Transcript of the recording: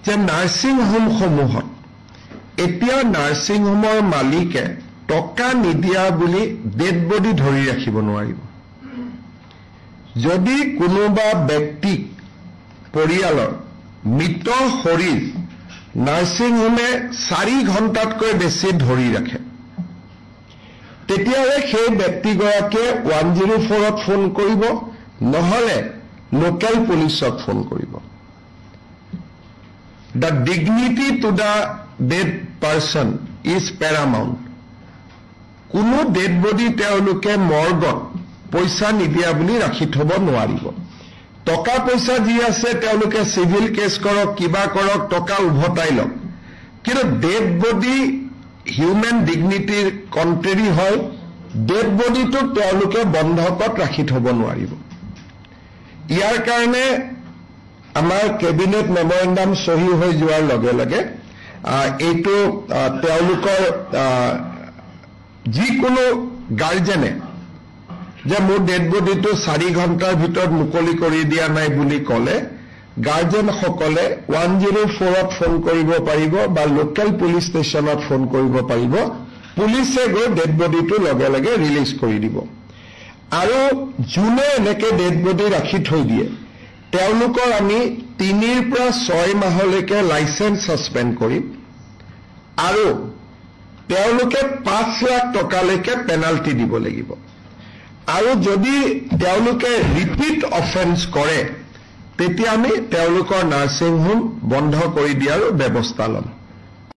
যে নাৰ্ছিং হোমসমূহত এতিয়া নাৰ্ছিং হোমৰ মালিকে টকা নিদিয়া বুলি ডেড বডি ধৰি ৰাখিব নোৱাৰিব যদি কোনোবা ব্যক্তিক পৰিয়ালৰ মৃত শৰীৰ নাৰ্ছিং হোমে 4 ঘণ্টাতকৈ বেছি ধৰি ৰাখে তেতিয়াহে সেই ব্যক্তিগৰাকীয়ে 104ত ফোন কৰিব নহলে লোকেল পুলিচক ফোন কৰিব The dignity to the dead person is paramount. কোনো dead body তেওঁলোকে মৰ্গত পইচা নিদিয়া বুলি ৰাখি থব নোৱাৰিব টকা পইচা যি আছে তেওঁলোকে সিভিল কেছ কৰক কিবা কৰক টকা উভতাই লওক কিন্তু dead body human dignity contrary হয় dead body তো তেওঁলোকে বন্ধকত ৰাখি থব নোৱাৰিব ইয়াৰ কাৰণে আমাৰ কেবিনেট মেমৰেন্ডাম সহি হৈ যোৱাৰ লগে লগে এইটো তেওঁলোকৰ যিকোনো গাৰ্জেনে যে মোৰ ডেড বডিটো 4 ঘণ্টাৰ ভিতৰত মুকলি কৰি দিয়া নাই বুলি ক'লে গাৰ্জেন সকলে 104ত ফোন কৰিব পাৰিব বা লোকেল পুলিচ ষ্টেচনত ফোন কৰিব পাৰিব পুলিচে গৈ ডেড বডিটো লগে লগে ৰিলিজ কৰি দিব আৰু জুনে এনেকে ডেড বডি ৰাখি থৈ দিয়ে তেওঁলোকৰ আমি 3 পৰা 6 মাহলৈকে লাইসেন্স সাসপেন্ড কৰিম আৰু তেওঁলোকে 5 লাখ টকালৈকে পেনাল্টি দিব লাগিব আৰু যদি তেওঁলোকে ৰিপিট অফেন্স কৰে তেতিয়া আমি তেওঁলোকৰ নাৰ্ছিং হোম বন্ধ কৰি দিয়াৰ ব্যৱস্থা ল'ম